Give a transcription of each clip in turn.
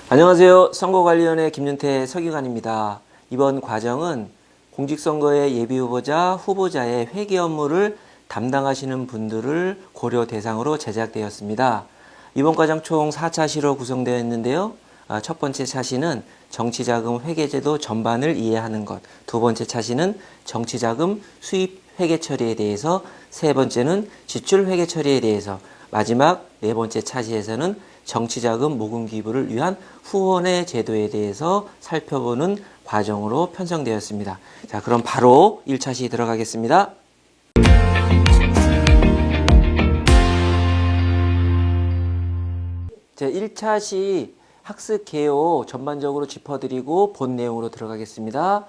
안녕하세요. 선거관리위원회 김윤태 서기관입니다. 이번 과정은 공직선거의 예비후보자, 후보자의 회계 업무를 담당하시는 분들을 고려 대상으로 제작되었습니다. 이번 과정 총 4차시로 구성되어 있는데요. 첫 번째 차시는 정치자금 회계제도 전반을 이해하는 것, 두 번째 차시는 정치자금 수입 회계 처리에 대해서, 세 번째는 지출 회계 처리에 대해서, 마지막 네 번째 차시에서는 정치자금 모금 기부를 위한 후원의 제도에 대해서 살펴보는 과정으로 편성되었습니다. 자, 그럼 바로 1차시 들어가겠습니다. 제 1차시 학습 개요 전반적으로 짚어드리고 본 내용으로 들어가겠습니다.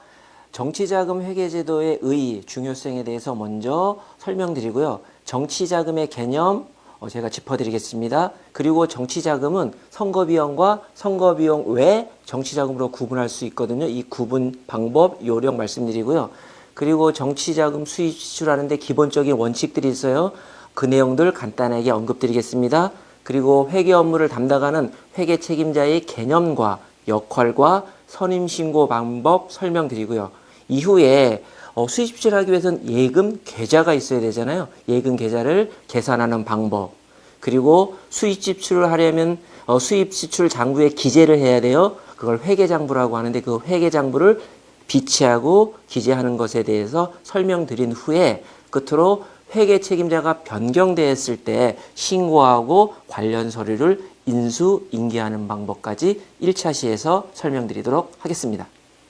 정치자금 회계제도의 의의, 중요성에 대해서 먼저 설명드리고요. 정치자금의 개념 제가 짚어드리겠습니다. 그리고 정치자금은 선거비용과 선거비용 외 정치자금으로 구분할 수 있거든요. 이 구분 방법, 요령 말씀드리고요. 그리고 정치자금 수입 지출하는데 기본적인 원칙들이 있어요. 그 내용들 간단하게 언급드리겠습니다. 그리고 회계 업무를 담당하는 회계 책임자의 개념과 역할과 선임신고 방법 설명드리고요. 이후에 수입 지출하기 위해서는 예금 계좌가 있어야 되잖아요. 예금 계좌를 계산하는 방법. 그리고 수입 지출을 하려면 수입 지출 장부에 기재를 해야 돼요. 그걸 회계장부라고 하는데 그 회계장부를 비치하고 기재하는 것에 대해서 설명드린 후에 끝으로 회계 책임자가 변경되었을 때 신고하고 관련 서류를 인수인계하는 방법까지 1차시에서 설명드리도록 하겠습니다.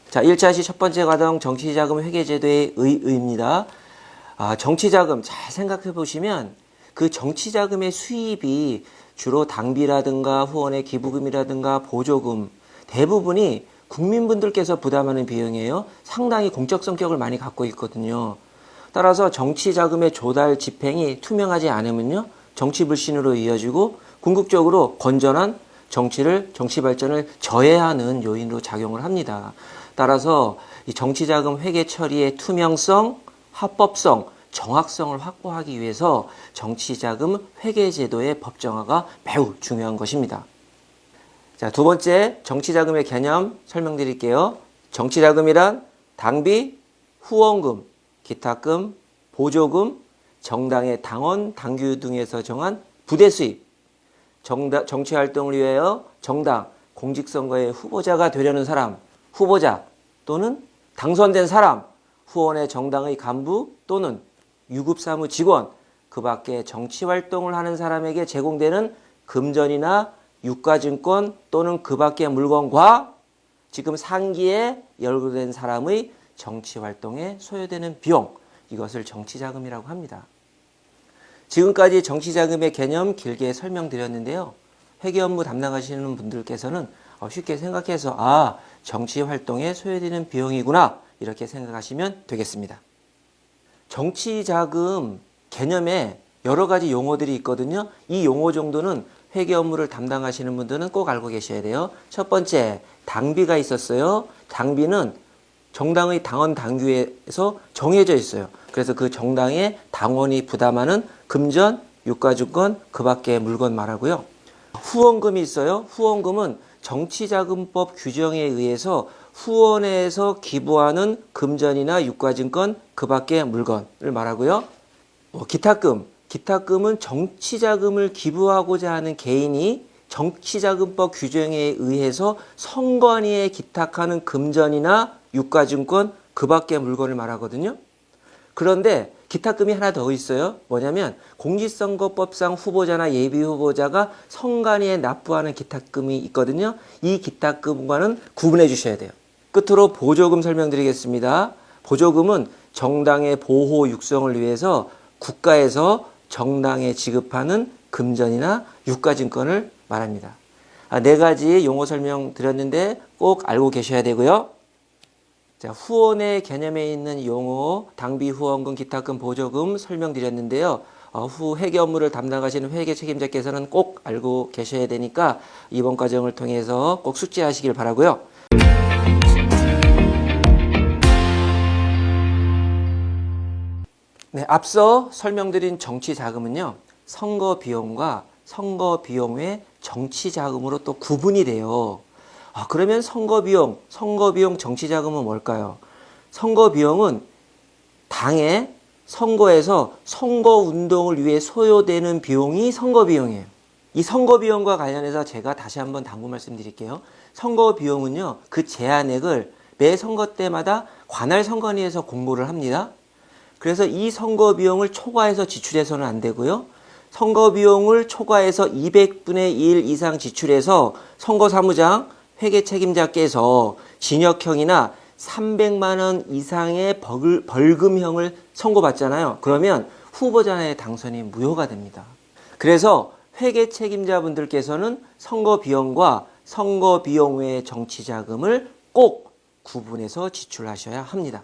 자, 1차시 첫 번째 과정 정치자금 회계제도의 의의입니다. 정치자금 잘 생각해 보시면 그 정치자금의 수입이 주로 당비라든가 후원의 기부금이라든가 보조금 대부분이 국민분들께서 부담하는 비용이에요. 상당히 공적 성격을 많이 갖고 있거든요. 따라서 정치자금의 조달 집행이 투명하지 않으면요. 정치불신으로 이어지고 궁극적으로 건전한 정치 발전을 저해하는 요인으로 작용을 합니다. 따라서 이 정치자금 회계 처리의 투명성, 합법성, 정확성을 확보하기 위해서 정치자금 회계제도의 법정화가 매우 중요한 것입니다. 자, 두 번째 정치자금의 개념 설명드릴게요. 정치자금이란 당비, 후원금, 기타금, 보조금, 정당의 당원, 당규 등에서 정한 부대 수입, 정치활동을 위하여 정당, 공직선거의 후보자가 되려는 사람, 후보자 또는 당선된 사람, 후원의 정당의 간부 또는 유급사무 직원, 그 밖에 정치활동을 하는 사람에게 제공되는 금전이나 유가증권 또는 그 밖의 물건과 지금 상기에 연루된 사람의 정치활동에 소요되는 비용, 이것을 정치자금이라고 합니다. 지금까지 정치자금의 개념 길게 설명드렸는데요. 회계 업무 담당하시는 분들께서는 쉽게 생각해서 정치활동에 소요되는 비용이구나 이렇게 생각하시면 되겠습니다. 정치자금 개념에 여러 가지 용어들이 있거든요. 이 용어 정도는 회계 업무를 담당하시는 분들은 꼭 알고 계셔야 돼요. 첫 번째, 당비가 있었어요. 당비는 정당의 당원 당규에서 정해져 있어요. 그래서 그 정당의 당원이 부담하는 금전, 유가증권, 그 밖의 물건 말하고요. 후원금이 있어요. 후원금은 정치자금법 규정에 의해서 후원에서 기부하는 금전이나 유가증권, 그 밖의 물건을 말하고요. 기타금은 정치자금을 기부하고자 하는 개인이 정치자금법 규정에 의해서 선관위에 기탁하는 금전이나 유가증권, 그 밖의 물건을 말하거든요. 그런데 기타금이 하나 더 있어요. 뭐냐면 공직선거법상 후보자나 예비후보자가 선관위에 납부하는 기타금이 있거든요. 이 기타금과는 구분해 주셔야 돼요. 끝으로 보조금 설명드리겠습니다. 보조금은 정당의 보호 육성을 위해서 국가에서 정당에 지급하는 금전이나 유가증권을 말합니다. 네 가지 용어 설명드렸는데 꼭 알고 계셔야 되고요. 자, 후원의 개념에 있는 용어, 당비, 후원금, 기타금, 보조금 설명드렸는데요. 후 회계 업무를 담당하시는 회계 책임자께서는 꼭 알고 계셔야 되니까 이번 과정을 통해서 꼭 숙지하시길 바라고요. 네, 앞서 설명드린 정치자금은요. 선거 비용과 선거 비용 외 정치 자금으로 또 구분이 돼요. 그러면 선거비용 정치자금은 뭘까요? 선거비용은 당의 선거에서 선거운동을 위해 소요되는 비용이 선거비용이에요. 이 선거비용과 관련해서 제가 다시 한번 당부 말씀드릴게요. 선거비용은요, 그 제한액을 매 선거 때마다 관할 선관위에서 공모를 합니다. 그래서 이 선거비용을 초과해서 지출해서는 안 되고요. 선거비용을 초과해서 200분의 1 이상 지출해서 선거사무장 회계 책임자께서 징역형이나 300만 원 이상의 벌금형을 선고받잖아요. 그러면 후보자의 당선이 무효가 됩니다. 그래서 회계 책임자분들께서는 선거비용과 선거비용 외의 정치자금을 꼭 구분해서 지출하셔야 합니다.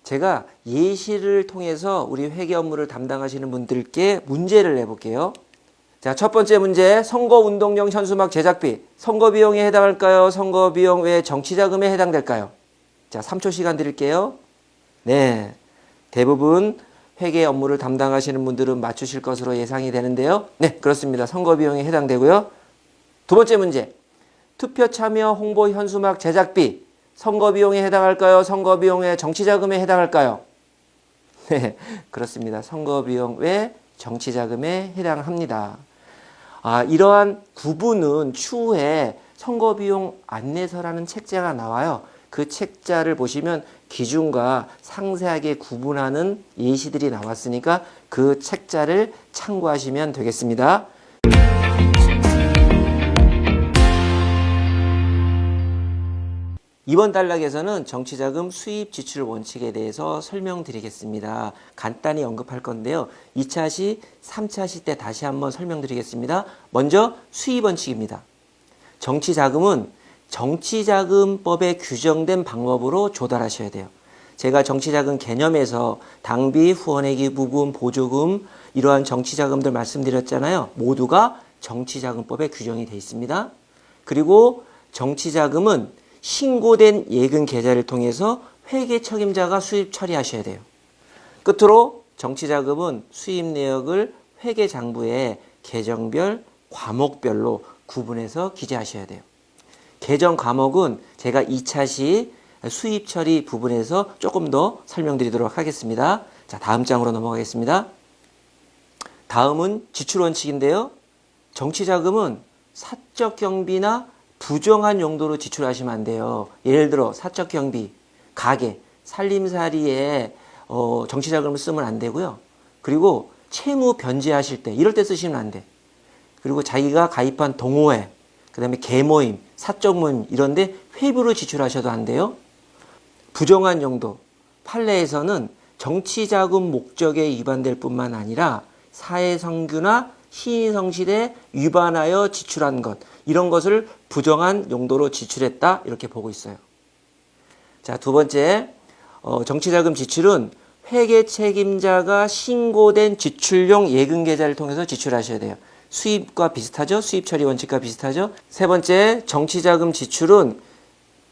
제가 예시를 통해서 우리 회계 업무를 담당하시는 분들께 문제를 내볼게요. 자, 첫 번째 문제, 선거운동용 현수막 제작비, 선거비용에 해당할까요? 선거비용 외 정치자금에 해당될까요? 자, 3초 시간 드릴게요. 네, 대부분 회계 업무를 담당하시는 분들은 맞추실 것으로 예상이 되는데요. 네, 그렇습니다. 선거비용에 해당되고요. 두 번째 문제, 투표 참여 홍보 현수막 제작비, 선거비용에 해당할까요? 선거비용 외 정치자금에 해당할까요? 네, 그렇습니다. 선거비용 외 정치자금에 해당합니다. 이러한 구분은 추후에 선거비용 안내서라는 책자가 나와요. 그 책자를 보시면 기준과 상세하게 구분하는 예시들이 나왔으니까 그 책자를 참고하시면 되겠습니다. 이번 단락에서는 정치자금 수입 지출 원칙에 대해서 설명드리겠습니다. 간단히 언급할 건데요. 2차 시, 3차 시 때 다시 한번 설명드리겠습니다. 먼저 수입 원칙입니다. 정치자금은 정치자금법에 규정된 방법으로 조달하셔야 돼요. 제가 정치자금 개념에서 당비, 후원회기 부금, 보조금 이러한 정치자금들 말씀드렸잖아요. 모두가 정치자금법에 규정이 되어 있습니다. 그리고 정치자금은 신고된 예금 계좌를 통해서 회계 책임자가 수입 처리하셔야 돼요. 끝으로 정치자금은 수입 내역을 회계장부에 계정별, 과목별로 구분해서 기재하셔야 돼요. 계정 과목은 제가 2차 시 수입 처리 부분에서 조금 더 설명드리도록 하겠습니다. 자, 다음 장으로 넘어가겠습니다. 다음은 지출 원칙인데요. 정치자금은 사적 경비나 부정한 용도로 지출하시면 안 돼요. 예를 들어 사적 경비, 가게, 살림살이에 정치자금을 쓰면 안 되고요. 그리고 채무 변제하실 때 이럴 때 쓰시면 안 돼. 그리고 자기가 가입한 동호회, 그 다음에 계모임, 사적 모임 이런 데 회비로 지출하셔도 안 돼요. 부정한 용도, 판례에서는 정치자금 목적에 위반될 뿐만 아니라 사회성규나 시인성실에 위반하여 지출한 것, 이런 것을 부정한 용도로 지출했다 이렇게 보고 있어요. 자, 두 번째, 정치자금 지출은 회계 책임자가 신고된 지출용 예금 계좌를 통해서 지출하셔야 돼요. 수입과 비슷하죠? 수입 처리 원칙과 비슷하죠? 세 번째, 정치자금 지출은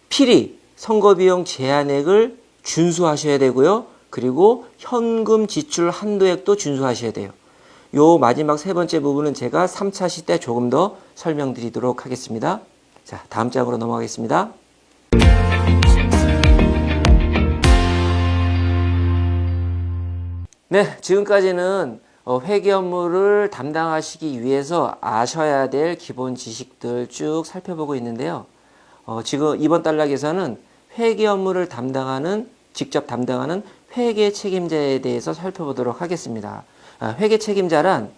필히 선거비용 제한액을 준수하셔야 되고요. 그리고 현금 지출 한도액도 준수하셔야 돼요. 요 마지막 세 번째 부분은 제가 3차 시 때 조금 더 설명드리도록 하겠습니다. 자, 다음 장으로 넘어가겠습니다. 네, 지금까지는 회계 업무를 담당하시기 위해서 아셔야 될 기본 지식들 쭉 살펴보고 있는데요. 지금 이번 단락에서는 회계 업무를 직접 담당하는 회계 책임자에 대해서 살펴보도록 하겠습니다. 회계 책임자란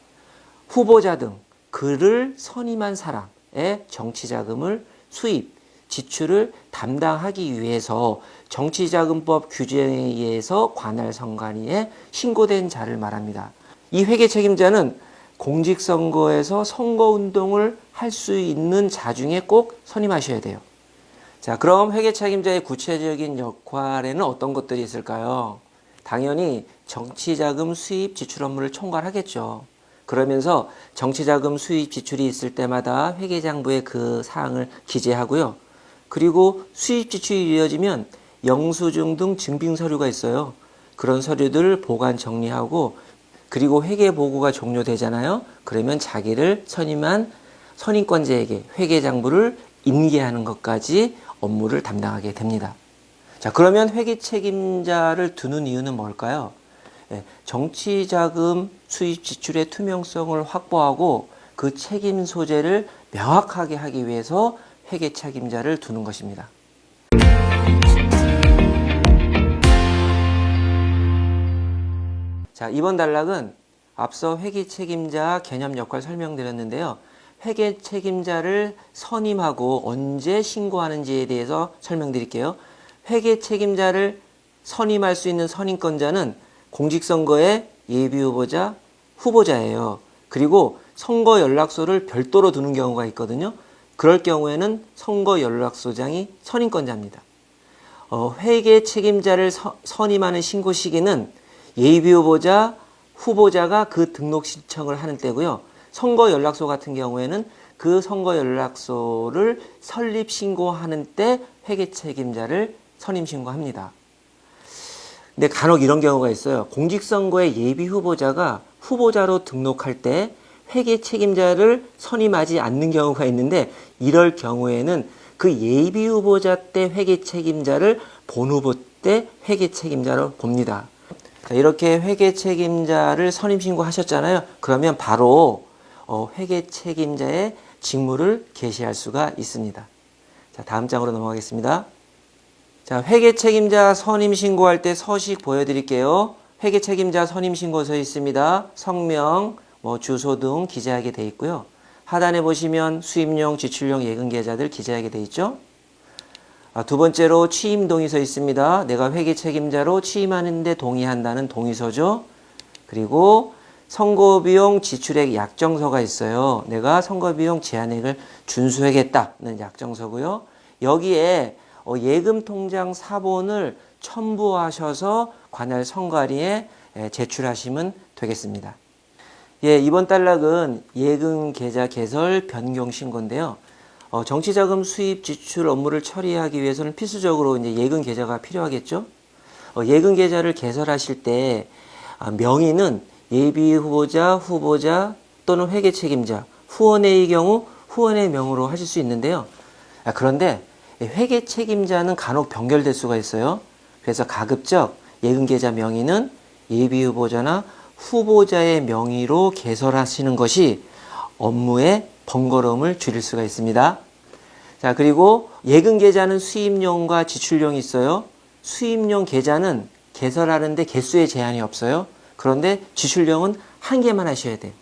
후보자 등 그를 선임한 사람의 정치자금을 수입, 지출을 담당하기 위해서 정치자금법 규정에 의해서 관할 선관위에 신고된 자를 말합니다. 이 회계 책임자는 공직선거에서 선거운동을 할 수 있는 자 중에 꼭 선임하셔야 돼요. 자, 그럼 회계 책임자의 구체적인 역할에는 어떤 것들이 있을까요? 당연히 정치자금 수입 지출 업무를 총괄하겠죠. 그러면서 정치자금 수입 지출이 있을 때마다 회계장부에 그 사항을 기재하고요. 그리고 수입 지출이 이어지면 영수증 등 증빙 서류가 있어요. 그런 서류들을 보관 정리하고 그리고 회계 보고가 종료되잖아요. 그러면 자기를 선임한 선임권자에게 회계장부를 인계하는 것까지 업무를 담당하게 됩니다. 자, 그러면 회계 책임자를 두는 이유는 뭘까요? 정치자금 수입 지출의 투명성을 확보하고 그 책임 소재를 명확하게 하기 위해서 회계 책임자를 두는 것입니다. 자, 이번 단락은 앞서 회계 책임자 개념 역할 설명드렸는데요. 회계 책임자를 선임하고 언제 신고하는지에 대해서 설명드릴게요. 회계 책임자를 선임할 수 있는 선임권자는 공직선거의 예비후보자, 후보자예요. 그리고 선거 연락소를 별도로 두는 경우가 있거든요. 그럴 경우에는 선거 연락소장이 선임권자입니다. 회계 책임자를 선임하는 신고 시기는 예비후보자, 후보자가 그 등록 신청을 하는 때고요. 선거 연락소 같은 경우에는 그 선거 연락소를 설립 신고하는 때 회계 책임자를 선임 신고합니다. 근데 간혹 이런 경우가 있어요. 공직선거의 예비 후보자가 후보자로 등록할 때 회계 책임자를 선임하지 않는 경우가 있는데, 이럴 경우에는 그 예비 후보자 때 회계 책임자를 본 후보 때 회계 책임자로 봅니다. 자, 이렇게 회계 책임자를 선임 신고하셨잖아요. 그러면 바로 회계 책임자의 직무를 개시할 수가 있습니다. 자, 다음 장으로 넘어가겠습니다. 자, 회계 책임자 선임 신고할 때 서식 보여드릴게요. 회계 책임자 선임 신고서에 있습니다. 성명, 주소 등 기재하게 돼 있고요. 하단에 보시면 수입용, 지출용, 예금 계좌들 기재하게 돼 있죠. 두 번째로 취임 동의서 있습니다. 내가 회계 책임자로 취임하는데 동의한다는 동의서죠. 그리고 선거비용 지출액 약정서가 있어요. 내가 선거비용 제한액을 준수하겠다는 약정서고요. 여기에 예금 통장 사본을 첨부하셔서 관할 선관위에 제출하시면 되겠습니다. 예, 이번 단락은 예금 계좌 개설 변경 신고인데요. 정치자금 수입 지출 업무를 처리하기 위해서는 필수적으로 이제 예금 계좌가 필요하겠죠. 예금 계좌를 개설하실 때 명의는 예비 후보자, 후보자 또는 회계 책임자, 후원회의 경우 후원의 명으로 하실 수 있는데요. 그런데 회계 책임자는 간혹 변결될 수가 있어요. 그래서 가급적 예금 계좌 명의는 예비 후보자나 후보자의 명의로 개설하시는 것이 업무의 번거로움을 줄일 수가 있습니다. 자, 그리고 예금 계좌는 수입용과 지출용이 있어요. 수입용 계좌는 개설하는데 개수에 제한이 없어요. 그런데 지출용은 한 개만 하셔야 돼요.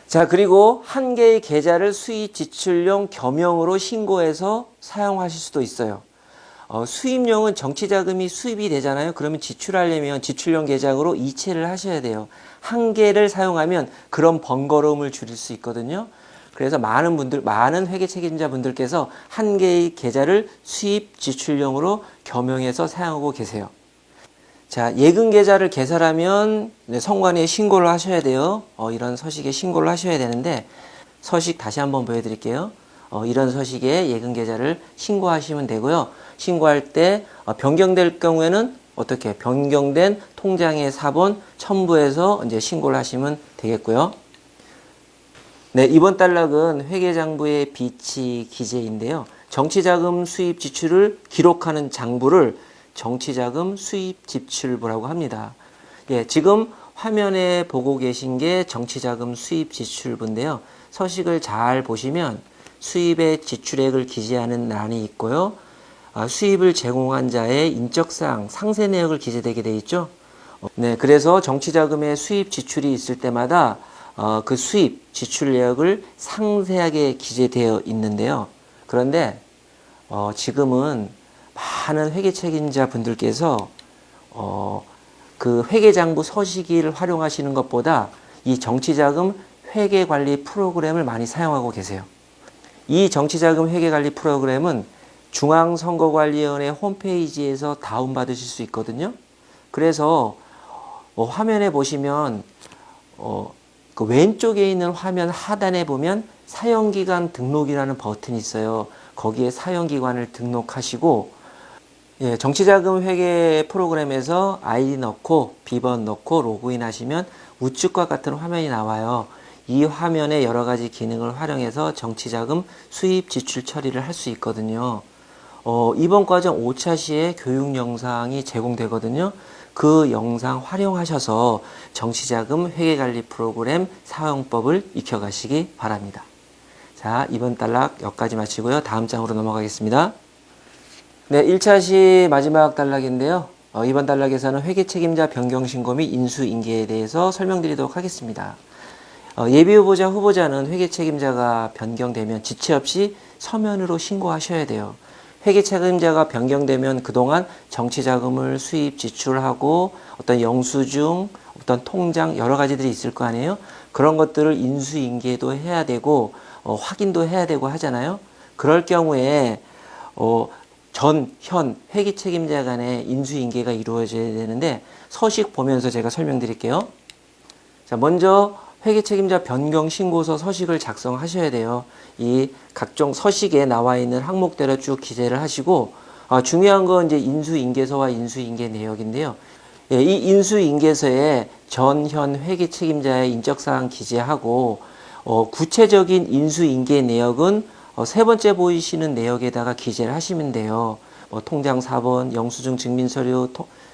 자, 그리고 한 개의 계좌를 수입 지출용 겸용으로 신고해서 사용하실 수도 있어요. 수입용은 정치자금이 수입이 되잖아요. 그러면 지출하려면 지출용 계좌로 이체를 하셔야 돼요. 한 개를 사용하면 그런 번거로움을 줄일 수 있거든요. 그래서 많은 회계 책임자 분들께서 한 개의 계좌를 수입 지출용으로 겸용해서 사용하고 계세요. 자, 예금 계좌를 개설하면 선관위에 신고를 하셔야 돼요. 이런 서식에 신고를 하셔야 되는데, 서식 다시 한번 보여드릴게요. 이런 서식에 예금 계좌를 신고하시면 되고요. 신고할 때 변경될 경우에는 어떻게 변경된 통장의 사본 첨부해서 이제 신고를 하시면 되겠고요. 네, 이번 단락은 회계장부의 비치 기재인데요. 정치자금 수입 지출을 기록하는 장부를 정치자금 수입 지출부라고 합니다. 예, 지금 화면에 보고 계신 게 정치자금 수입 지출부인데요. 서식을 잘 보시면 수입의 지출액을 기재하는欄이 있고요. 수입을 제공한 자의 인적사항, 상세 내역을 기재되게 돼 있죠. 네, 그래서 정치자금의 수입 지출이 있을 때마다 그 수입 지출 내역을 상세하게 기재되어 있는데요. 그런데 지금은 많은 회계 책임자 분들께서 그 회계장부 서식을 활용하시는 것보다 이 정치자금 회계관리 프로그램을 많이 사용하고 계세요. 이 정치자금 회계관리 프로그램은 중앙선거관리위원회 홈페이지에서 다운받으실 수 있거든요. 그래서 화면에 보시면 그 왼쪽에 있는 화면 하단에 보면 사용기관 등록이라는 버튼이 있어요. 거기에 사용기관을 등록하시고, 예, 정치자금 회계 프로그램에서 아이디 넣고 비번 넣고 로그인 하시면 우측과 같은 화면이 나와요. 이 화면의 여러 가지 기능을 활용해서 정치자금 수입 지출 처리를 할 수 있거든요. 이번 과정 5차 시에 교육 영상이 제공되거든요. 그 영상 활용하셔서 정치자금 회계관리 프로그램 사용법을 익혀가시기 바랍니다. 자, 이번 단락 여기까지 마치고요. 다음 장으로 넘어가겠습니다. 네, 1차 시 마지막 단락인데요. 이번 단락에서는 회계책임자 변경신고 및 인수인계에 대해서 설명드리도록 하겠습니다. 예비후보자, 후보자는 회계책임자가 변경되면 지체 없이 서면으로 신고하셔야 돼요. 회계책임자가 변경되면 그동안 정치자금을 수입 지출하고 어떤 영수증, 어떤 통장 여러 가지들이 있을 거 아니에요. 그런 것들을 인수인계도 해야 되고 확인도 해야 되고 하잖아요. 그럴 경우에 전, 현 회계책임자 간의 인수인계가 이루어져야 되는데 서식 보면서 제가 설명드릴게요. 자, 먼저 회계책임자 변경신고서 서식을 작성하셔야 돼요. 이 각종 서식에 나와 있는 항목대로 쭉 기재를 하시고 중요한 건 이제 인수인계서와 인수인계 내역인데요. 예, 이 인수인계서에 전, 현 회계책임자의 인적사항 기재하고 구체적인 인수인계 내역은 세 번째 보이시는 내역에다가 기재를 하시면 돼요. 통장 사본, 영수증 증민서류,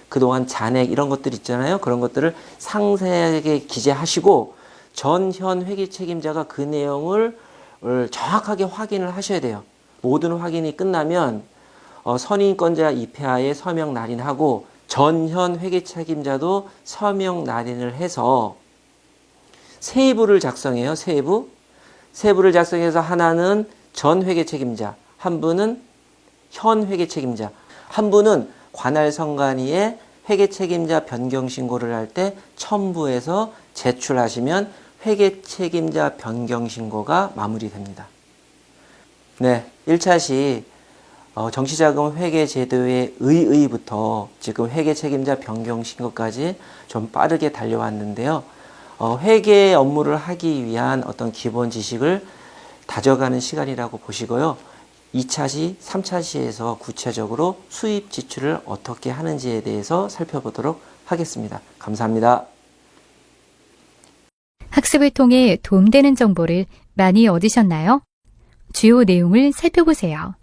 그동안 잔액 이런 것들 있잖아요. 그런 것들을 상세하게 기재하시고 전, 현 회계 책임자가 그 내용을 정확하게 확인을 하셔야 돼요. 모든 확인이 끝나면 선임권자 입회하에 서명 날인하고 전, 현 회계 책임자도 서명 날인을 해서 세부를 작성해요. 세부를 작성해서 하나는 전 회계 책임자, 한 분은 현 회계 책임자, 한 분은 관할 선관위에 회계 책임자 변경 신고를 할 때 첨부해서 제출하시면 회계 책임자 변경 신고가 마무리됩니다. 네, 1차 시 정치자금 회계 제도의 의의부터 지금 회계 책임자 변경 신고까지 좀 빠르게 달려왔는데요. 회계 업무를 하기 위한 어떤 기본 지식을 다져가는 시간이라고 보시고요. 2차 시, 3차 시에서 구체적으로 수입 지출을 어떻게 하는지에 대해서 살펴보도록 하겠습니다. 감사합니다. 학습을 통해 도움되는 정보를 많이 얻으셨나요? 주요 내용을 살펴보세요.